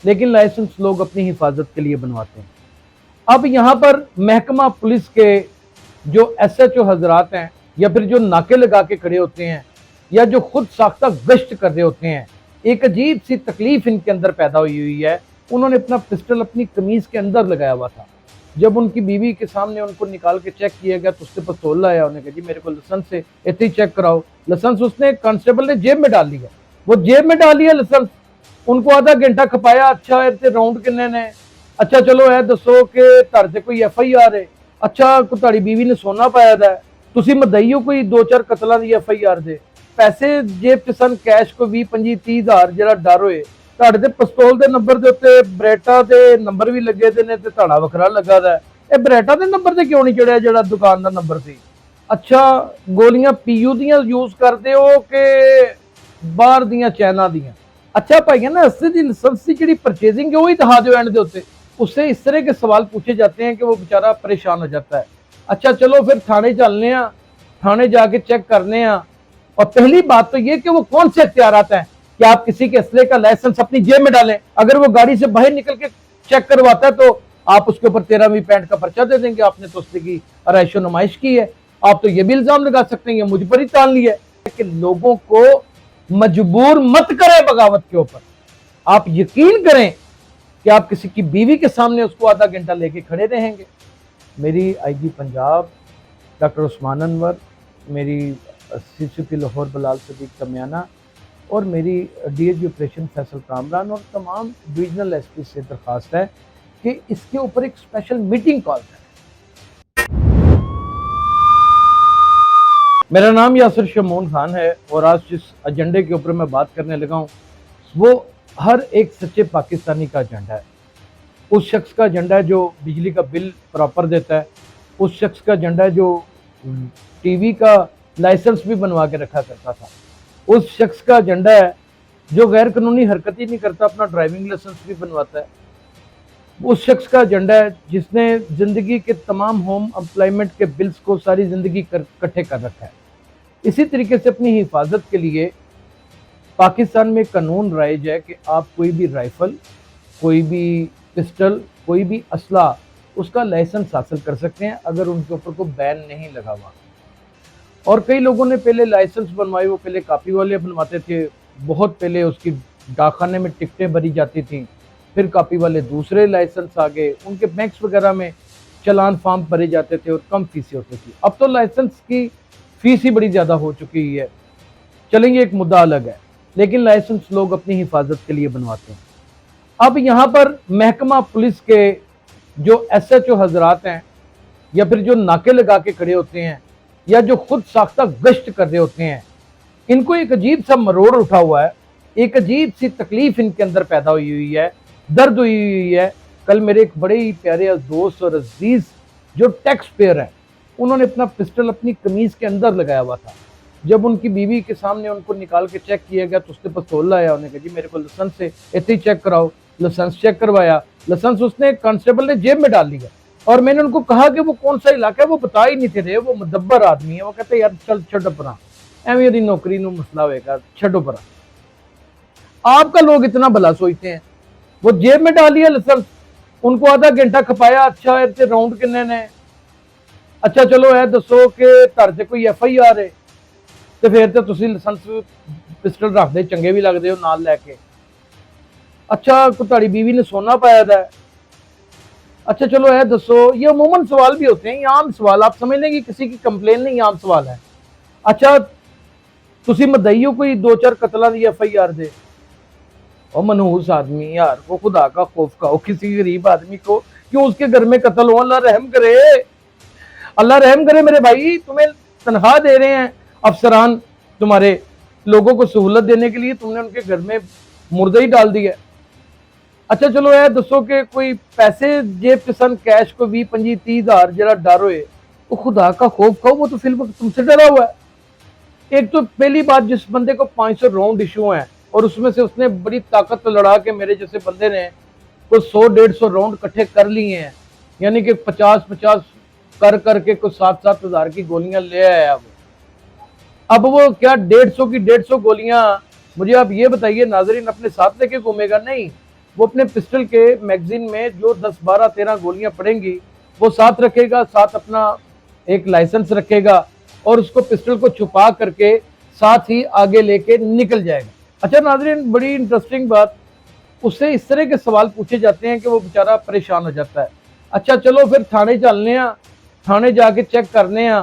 لیکن لائسنس لوگ اپنی حفاظت کے لیے بنواتے ہیں۔ اب یہاں پر محکمہ پولیس کے جو ایس ایچ او حضرات ہیں یا پھر جو ناکے لگا کے کھڑے ہوتے ہیں یا جو خود ساختہ گشت کر رہے ہوتے ہیں، ایک عجیب سی تکلیف ان کے اندر پیدا ہوئی ہے۔ انہوں نے اپنا پسٹل اپنی قمیض کے اندر لگایا ہوا تھا۔ جب ان کی بیوی کے سامنے ان کو نکال کے چیک کیا گیا تو اس نے پستول لایا، انہوں نے کہا جی میرے کو لائسنس سے اتنے ہی چیک کراؤ۔ لائسنس اس نے کانسٹیبل نے جیب میں ڈال لیا، وہ جیب میں ڈال لیا لائسنس۔ ان کو آدھا گھنٹہ کھپایا، اچھا اتنے راؤنڈ کنے نے، اچھا چلو اے دسو کہ تہاڈے تے کوئی ایف آئی آر ہے، اچھا کوئی تہاڈی بیوی نے سونا پایا دا ہے، تسی مدعی ہو کوئی 2-4 قتلاں دی ایف آئی آر دے، پیسے جیب چ سن کیش کو 20-25-30 ہزار جڑا ڈر ہوئے، تہاڈے تے پستول دے نمبر دے اوتے بریٹا دے نمبر بھی لگے دے نے تے تہاڈا وکھرا لگا دا ہے، اے بریٹا دے نمبر تے کیوں نہیں چڑھیا جڑا دکان دا نمبر سی؟ اچھا گولیاں پی یو دیاں یوز کرتے ہو کہ باہر دیاں چائنا دیاں؟ اچھا بھائی نا اسی دی لائسنس دی جڑی پرچیزنگ ہے وہی دکھا دیو اینڈ دے اوتے۔ اس سے اس طرح کے سوال پوچھے جاتے ہیں کہ وہ بیچارہ پریشان ہو جاتا ہے۔ اچھا چلو پھر تھانے چلنے ہیں، تھانے جا کے چیک کرنے ہیں، اور پہلی بات تو یہ کہ وہ کون سے اختیارات ہیں کہ آپ کسی کے اسلحے کا لائسنس اپنی جیب میں ڈالیں؟ اگر وہ گاڑی سے باہر نکل کے چیک کرواتا ہے تو آپ اس کے اوپر 13ویں پینٹ کا پرچہ دے دیں گے، آپ نے تو اسلحے کی آرائش و نمائش کی ہے۔ آپ تو یہ بھی الزام لگا سکتے ہیں یہ مجھ پر ہی تان لیا ہے کہ لوگوں کو مجبور مت کریں بغاوت کے اوپر۔ آپ یقین کریں کہ آپ کسی کی بیوی کے سامنے اس کو آدھا گھنٹہ لے کے کھڑے رہیں گے۔ میری آئی جی پنجاب ڈاکٹر عثمان انور، میری سی سی پی لاہور بلال صدیق کمیانہ، اور میری D S G operation Faisal Kamran اور تمام ڈویژنل ایس پی سے درخواست ہے کہ اس کے اوپر ایک اسپیشل میٹنگ کال کریں۔ میرا نام یاسر شمون خان ہے، اور آج جس ایجنڈے کے اوپر میں بات کرنے لگا ہوں وہ ہر ایک سچے پاکستانی کا ایجنڈا ہے۔ اس شخص کا ایجنڈا ہے جو بجلی کا بل پراپر دیتا ہے، اس شخص کا ایجنڈا ہے جو ٹی وی کا لائسنس بھی بنوا کے رکھا کرتا تھا، اس شخص کا ایجنڈا ہے جو غیر قانونی حرکت ہی نہیں کرتا، اپنا ڈرائیونگ لائسنس بھی بنواتا ہے، اس شخص کا ایجنڈا ہے جس نے زندگی کے تمام ہوم امپلائمنٹ کے بلز کو ساری زندگی اکٹھے کر رکھا ہے۔ اسی طریقے سے اپنی حفاظت کے لیے پاکستان میں قانون رائج ہے کہ آپ کوئی بھی رائفل، کوئی بھی پسٹل، کوئی بھی اسلحہ اس کا لائسنس حاصل کر سکتے ہیں اگر ان کے اوپر کوئی بین نہیں لگا ہوا۔ اور کئی لوگوں نے پہلے لائسنس بنوائے، وہ پہلے کاپی والے بنواتے تھے، بہت پہلے اس کی ڈاک خانے میں ٹکٹیں بھری جاتی تھیں، پھر کاپی والے دوسرے لائسنس آگے، ان کے بینکس وغیرہ میں چلان فارم بھرے جاتے تھے اور کم فیسیں ہوتی تھی۔ اب تو لائسنس کی فیس ہی بڑی زیادہ ہو چکی ہے، چلیں یہ ایک مدعا الگ ہے، لیکن لائسنس لوگ اپنی حفاظت کے لیے بنواتے ہیں۔ اب یہاں پر محکمہ پولیس کے جو ایس ایچ او حضرات ہیں یا پھر جو ناکے لگا کے کھڑے ہوتے ہیں یا جو خود ساختہ گشت کر رہے ہوتے ہیں، ان کو ایک عجیب سا مروڑ اٹھا ہوا ہے، ایک عجیب سی تکلیف ان کے اندر پیدا ہوئی ہے، درد ہوئی ہے۔ کل میرے ایک بڑے ہی پیارے دوست اور عزیز جو ٹیکس پیئر ہیں، انہوں نے اپنا پسٹل اپنی قمیض کے اندر لگایا ہوا تھا۔ جب ان کی بیوی کے سامنے ان کو نکال کے چیک کیا گیا تو اس نے پستول لایا، انہوں نے کہا جی میرے کو لائسنس سے اتنے ہی چیک کراؤ۔ لائسنس چیک کروایا، لائسنس اس نے کانسٹیبل نے جیب میں ڈال لیا، اور میں نے ان کو کہا کہ وہ کون سا علاقہ ہے، وہ بتا ہی نہیں تھے رہے، وہ مدبر آدمی ہے، وہ کہتے یار چل چھڈو پرا، ایویں دی نوکری نو مسئلہ ہوئے گا، چھڈو پرا۔ آپ کا لوگ اتنا بھلا سوچتے ہیں، وہ جیب میں ڈال لیا لائسنس، ان کو آدھا گھنٹہ کھپایا، اچھا اتنے راؤنڈ کنے نے، اچھا چلو اے دسو کہ تہاڈے تے کوئی ایف آئی آر ہے، تو پھر تو تسی لائسنس پسٹل رکھ دے چنگے بھی لگتے ہو نال لے کے، اچھا کوئی تہاڈی بیوی نے سونا پایا دا ہے، اچھا چلو اے دسو، یہ عموماً سوال بھی ہوتے ہیں، یہ عام سوال، آپ سمجھ لیں کہ کسی کی کمپلین نہیں، عام سوال ہے۔ اچھا تسی مدعی ہو کوئی 2-4 قتلاں دی ایف آئی آر دے، اور منحوس آدمی یار، وہ خدا کا خوف کا ہو، کسی غریب آدمی کو کیوں اس کے گھر میں قتل ہو؟ اللہ رحم کرے، اللہ رحم کرے میرے بھائی، تمہیں تنخواہ دے رہے ہیں افسران تمہارے، لوگوں کو سہولت دینے کے لیے، تم نے ان کے گھر میں مردہ ہی ڈال دیا۔ اچھا چلو اے دسو کہ کوئی پیسے جیب کے سن کیش کو 20-25-30 ہزار جڑا ڈر ہوئے، وہ خدا کا خوف کھاؤ، وہ تو فی الوقت تم سے ڈرا ہوا ہے۔ ایک تو پہلی بات، جس بندے کو 500 راؤنڈ ایشو ہیں اور اس میں سے اس نے بڑی طاقت لڑا کے میرے جیسے بندے نے کوئی 100-150 راؤنڈ کٹھے کر لیے ہیں، یعنی کہ 50-50 کر کے کوئی 7-7 ہزار کی گولیاں لے آیا وہ۔ اب وہ کیا 150 کی 150 گولیاں، مجھے آپ یہ بتائیے ناظرین، اپنے ساتھ لے کے گھومے گا؟ نہیں، وہ اپنے پسٹل کے میگزین میں جو 10 12 13 گولیاں پڑیں گی وہ ساتھ رکھے گا, ساتھ اپنا ایک لائسنس رکھے گا اور اس کو پسٹل کو چھپا کر کے ساتھ ہی آگے لے کے نکل جائے گا. اچھا ناظرین, بڑی انٹرسٹنگ بات, اس سے اس طرح کے سوال پوچھے جاتے ہیں کہ وہ بیچارہ پریشان ہو جاتا ہے. اچھا چلو پھر تھانے چلنے ہیں, تھانے جا کے چیک کرنے ہیں,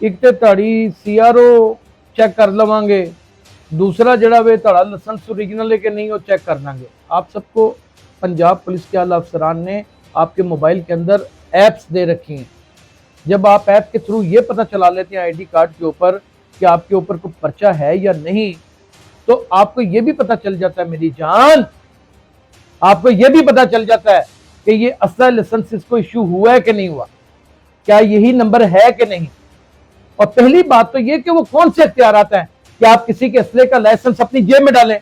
ایک تے تاڑی CRO چیک کر لواں گے, دوسرا جڑا وے تاڑا لائسنس اوریجنل ہے کہ نہیں وہ چیک کر لیں گے. آپ سب کو پنجاب پولیس کے اعلیٰ افسران نے آپ کے موبائل کے اندر ایپس دے رکھی ہیں. جب آپ ایپ کے تھرو یہ پتہ چلا لیتے ہیں ID کارڈ کے اوپر کہ آپ کے اوپر کوئی پرچہ ہے یا نہیں, تو آپ کو یہ بھی پتہ چل جاتا ہے میری جان, آپ کو یہ بھی پتہ چل جاتا ہے کہ یہ اسلحہ لائسنس اس کو ایشو ہوا ہے کہ نہیں ہوا, کیا یہی نمبر ہے کہ نہیں. اور پہلی بات تو یہ کہ وہ کون سے اختیارات ہیں کہ آپ کسی کے اسلحے کا لائسنس اپنی جیب میں ڈالیں,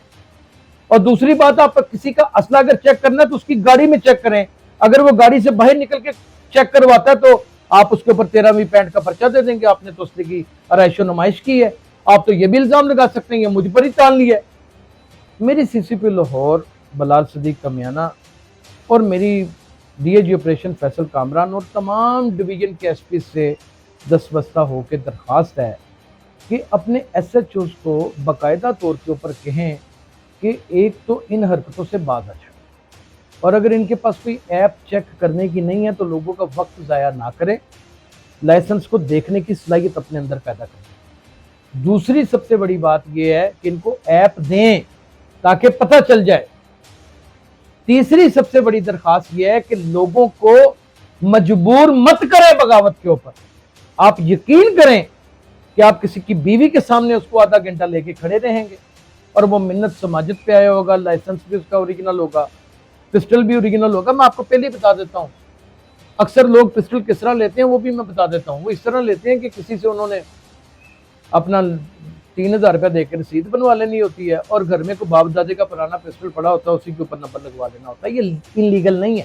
اور دوسری بات آپ کسی کا اسلحہ اگر چیک کرنا ہے تو اس کی گاڑی میں چیک کریں. اگر وہ گاڑی سے باہر نکل کے چیک کرواتا ہے تو آپ اس کے اوپر 13ویں پینٹ کا پرچہ دے دیں گے, آپ نے تو اسلحے کی آرائش و نمائش کی ہے. آپ تو یہ بھی الزام لگا سکتے ہیں یہ مجھ پر ہی تان لیا ہے. میری CCP لاہور بلال صدیق کمیانہ اور میری DIG آپریشن فیصل کامران اور تمام ڈویژن کے SP سے دستبستہ ہو کے درخواست ہے کہ اپنے SHOs کو باقاعدہ طور کے اوپر کہیں کہ ایک تو ان حرکتوں سے باز آ جائے, اور اگر ان کے پاس کوئی ایپ چیک کرنے کی نہیں ہے تو لوگوں کا وقت ضائع نہ کریں, لائسنس کو دیکھنے کی صلاحیت اپنے اندر پیدا کریں. دوسری سب سے بڑی بات یہ ہے کہ ان کو ایپ دیں تاکہ پتہ چل جائے. تیسری سب سے بڑی درخواست یہ ہے کہ لوگوں کو مجبور مت کریں بغاوت کے اوپر. آپ یقین کریں کہ آپ کسی کی بیوی کے سامنے اس کو آدھا گھنٹہ لے کے کھڑے رہیں گے اور وہ منت سماجت پہ آیا ہوگا, لائسنس بھی اس کا اوریجنل ہوگا, پسٹل بھی اوریجنل ہوگا. میں آپ کو پہلے بتا دیتا ہوں, اکثر لوگ پسٹل کس طرح لیتے ہیں وہ بھی میں بتا دیتا ہوں. وہ اس طرح لیتے ہیں کہ کسی سے انہوں نے اپنا 3000 روپیہ دے کے رسید بنوا لینی ہوتی ہے اور گھر میں کوئی باپ دادے کا پرانا پسٹل پڑا ہوتا ہے, اسی کے اوپر نمبر لگوا لینا ہوتا ہے. یہ انلیگل نہیں ہے,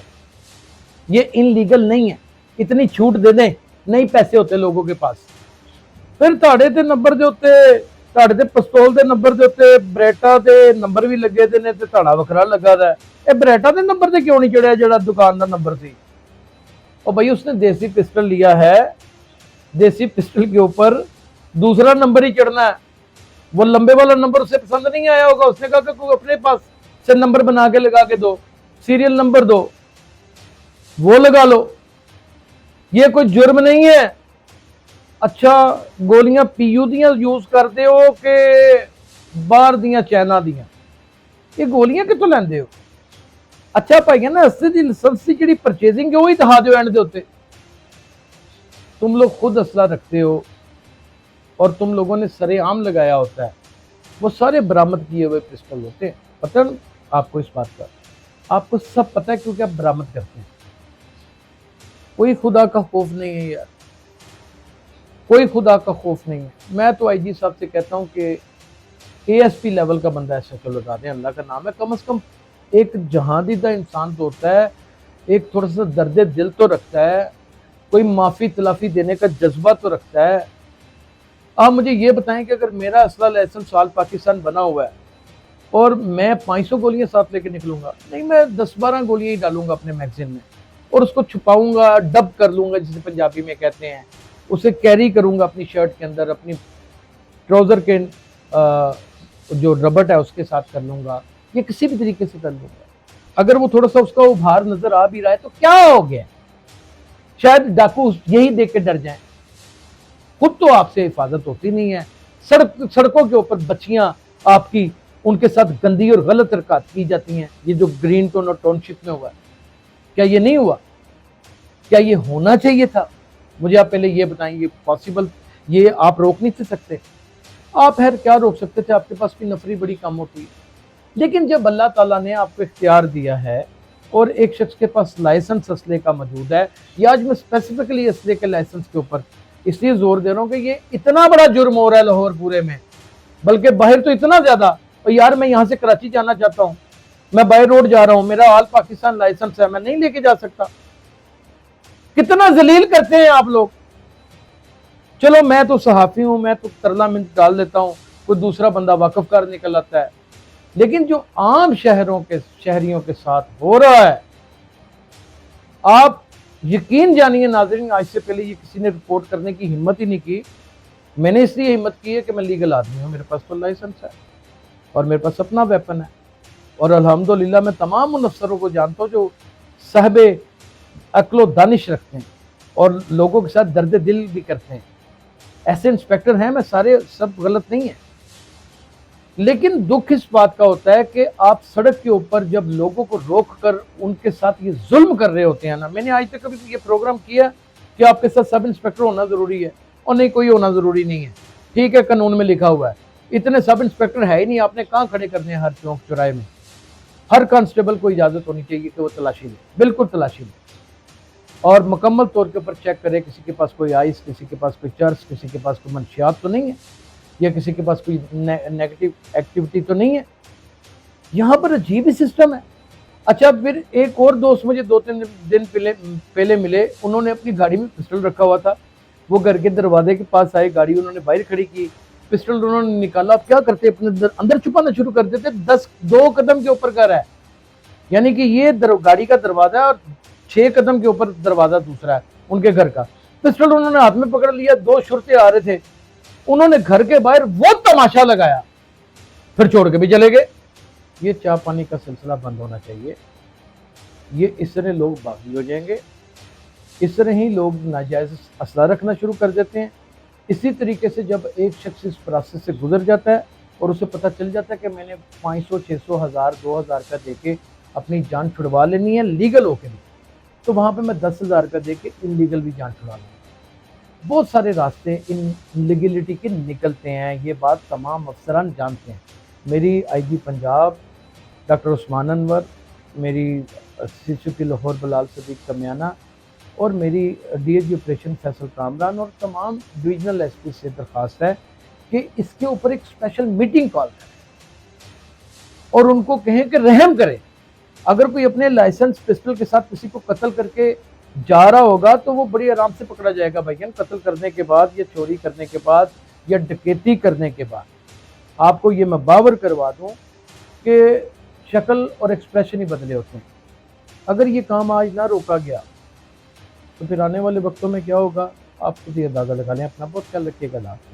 یہ انلیگل نہیں ہے. اتنی چھوٹ دے دیں, نہیں پیسے ہوتے لوگوں کے پاس. پھر تاڑے تے نمبر دے ہوتے, تاڑے تے پستول دے نمبر دے ہوتے بریٹا دے نمبر بھی لگے دے نے تے تاڑا وکھرا لگا دا ہے. اے بریٹا دے نمبر تے کیوں نہیں چڑھیا جڑا دکان دا نمبر سی؟ اور بھائی اس نے دیسی پسٹل لیا ہے, دیسی پسٹل کے اوپر دوسرا نمبر ہی چڑھنا ہے. وہ لمبے والا نمبر اسے پسند نہیں آیا ہوگا, اس نے کہا کہ کوئی اپنے پاس سے نمبر بنا کے لگا کے دو, سیریل نمبر دو, وہ لگا لو. یہ کوئی جرم نہیں ہے. اچھا گولیاں PU دیاں یوز کرتے ہو کہ باہر دیاں چائنا دیاں, یہ گولیاں کتوں لیندے ہو؟ اچھا بھائی نا اسلحے دی لائسنس دی جڑی پرچیزنگ ہے وہی دکھا دیو اینڈ دے ہوتے. تم لوگ خود اسلحہ رکھتے ہو اور تم لوگوں نے سرے عام لگایا ہوتا ہے, وہ سارے برآمد کیے ہوئے پسٹل ہوتے ہیں. پتہ آپ کو اس بات کا, آپ کو سب پتہ ہے کیونکہ آپ برآمد کرتے ہیں. کوئی خدا کا خوف نہیں ہے یار, کوئی خدا کا خوف نہیں ہے. میں تو IG صاحب سے کہتا ہوں کہ ASP لیول کا بندہ ایسا چلو لگا دیں, اللہ کا نام ہے. کم از کم ایک جہاں دیدہ انسان تو ہوتا ہے, ایک تھوڑا سا درد دل تو رکھتا ہے, کوئی معافی تلافی دینے کا جذبہ تو رکھتا ہے. آپ مجھے یہ بتائیں کہ اگر میرا اسلحہ لائسنس سال پاکستان بنا ہوا ہے اور میں 500 گولیاں ساتھ لے کے نکلوں گا, نہیں میں 10-12 گولیاں ہی ڈالوں گا اپنے میگزین میں اور اس کو چھپاؤں گا, ڈب کر لوں گا جسے پنجابی میں کہتے ہیں, اسے کیری کروں گا اپنی شرٹ کے اندر, اپنی ٹراؤزر کے جو ربٹ ہے اس کے ساتھ کر لوں گا, یہ کسی بھی طریقے سے کر لوں گا. اگر وہ تھوڑا سا اس کا ابھار نظر آ بھی رہا ہے تو کیا ہو گیا, شاید ڈاکو یہی دیکھ کے ڈر جائیں. خود تو آپ سے حفاظت ہوتی نہیں ہے, سڑکوں کے اوپر بچیاں آپ کی ان کے ساتھ گندی اور غلط حرکات کی جاتی ہیں. یہ جو گرین ٹون اور ٹاؤن شپ میں ہوا ہے, کیا یہ نہیں ہوا؟ کیا یہ ہونا چاہیے تھا؟ مجھے آپ پہلے یہ بتائیں, یہ پاسبل, یہ آپ روک نہیں سکتے؟ آپ خیر کیا روک سکتے تھے, آپ کے پاس بھی نفری بڑی کم ہوتی ہے. لیکن جب اللہ تعالیٰ نے آپ کو اختیار دیا ہے اور ایک شخص کے پاس لائسنس اسلحے کا موجود ہے, یا آج میں اسپیسیفکلی اسلحے کے لائسنس کے اوپر اس لیے زور دے رہا ہوں کہ یہ اتنا بڑا جرم ہو رہا ہے لاہور پورے میں, بلکہ باہر تو اتنا زیادہ. اور یار میں یہاں سے کراچی جانا چاہتا ہوں, میں بائی روڈ جا رہا ہوں, میرا آل پاکستان لائسنس ہے, میں نہیں لے کے جا سکتا. کتنا ذلیل کرتے ہیں آپ لوگ. چلو میں تو صحافی ہوں, میں تو ترلا منٹ ڈال دیتا ہوں, کوئی دوسرا بندہ واقف کار نکل آتا ہے, لیکن جو عام شہریوں کے ساتھ ہو رہا ہے، آپ یقین جانیے ناظرین، آج سے پہلے یہ کسی نے رپورٹ کرنے کی ہمت ہی نہیں کی. میں نے اس لیے ہمت کی ہے کہ میں لیگل آدمی ہوں، میرے پاس تو لائسنس ہے اور میرے پاس اپنا ویپن ہے. اور الحمدللہ میں تمام ان افسروں کو جانتا ہوں جو صاحب عقل و دانش رکھتے ہیں اور لوگوں کے ساتھ درد دل بھی کرتے ہیں. ایسے انسپیکٹر ہیں، میں سارے سب غلط نہیں ہیں. لیکن دکھ اس بات کا ہوتا ہے کہ آپ سڑک کے اوپر جب لوگوں کو روک کر ان کے ساتھ یہ ظلم کر رہے ہوتے ہیں نا. میں نے آج تک کبھی یہ پروگرام کیا کہ آپ کے ساتھ سب انسپیکٹر ہونا ضروری ہے، اور نہیں، کوئی ہونا ضروری نہیں ہے. ٹھیک ہے، قانون میں لکھا ہوا ہے، اتنے سب انسپیکٹر ہے ہی نہیں، آپ نے کہاں کھڑے کرنے ہیں؟ ہر چوک چوراہے میں ہر کانسٹیبل کو اجازت ہونی چاہیے کہ وہ تلاشی لے، بالکل تلاشی لے، اور مکمل طور کے اوپر چیک کرے کسی کے پاس کوئی آئس، کسی کے پاس کوئی چرس، کسی کے پاس کوئی منشیات تو نہیں ہے، یا کسی کے پاس کوئی نیگیٹو ایکٹیویٹی تو نہیں ہے. یہاں پر عجیب ہی سسٹم ہے. اچھا، پھر ایک اور دوست مجھے 2-3 دن پہلے ملے، انہوں نے اپنی گاڑی میں پسٹل رکھا ہوا تھا. وہ گھر کے دروازے کے پاس آئے، گاڑی انہوں نے باہر کھڑی کی، پسٹل انہوں نے نکالا. اب کیا کرتے، اپنے اندر چھپانا شروع کر دیتے. 2 قدم کے اوپر گھر ہے، یعنی کہ یہ گاڑی کا دروازہ ہے اور 6 قدم کے اوپر دروازہ دوسرا ہے ان کے گھر کا. پسٹل انہوں نے ہاتھ میں پکڑ لیا. 2 شرطے آ رہے تھے، انہوں نے گھر کے باہر وہ تماشا لگایا، پھر چھوڑ کے بھی چلے گئے. یہ چاہ پانی کا سلسلہ بند ہونا چاہیے. یہ اس طرح لوگ باغی ہو جائیں گے، اس طرح ہی لوگ ناجائز اسلحہ رکھنا شروع کر دیتے ہیں. اسی طریقے سے جب ایک شخص اس پروسیس سے گزر جاتا ہے اور اسے پتہ چل جاتا ہے کہ میں نے 500 600 1000 2000 کا دے کے اپنی جان چھڑوا لینی ہے لیگل ہو کے بھی، تو وہاں پہ میں 10,000 کا دے کے انلیگل بھی جان چھڑوا لوں. بہت سارے راستے ان لیگلٹی کے نکلتے ہیں، یہ بات تمام افسران جانتے ہیں. میری آئی جی پنجاب ڈاکٹر عثمان انور، میری سی سی پی لاہور بلال صدیق کمیانہ، اور میری D A G operation Faisal Kamran اور تمام ڈویژنل ایس پی سے درخواست ہے کہ اس کے اوپر ایک اسپیشل میٹنگ کال کریں اور ان کو کہیں کہ رحم کریں. اگر کوئی اپنے لائسنس پسٹل کے ساتھ کسی کو قتل کر کے جا رہا ہوگا تو وہ بڑی آرام سے پکڑا جائے گا بھائی، قتل کرنے کے بعد یا چوری کرنے کے بعد یا ڈکیتی کرنے کے بعد. آپ کو یہ میں باور کروا دوں کہ شکل اور ایکسپریشن ہی بدلے ہوتے ہیں. اگر یہ کام آج نہ روکا گیا تو پھر آنے والے وقتوں میں کیا ہوگا، آپ خود ہی اندازہ لگا لیں. اپنا بہت خیال رکھیے گا. اللہ حافظ.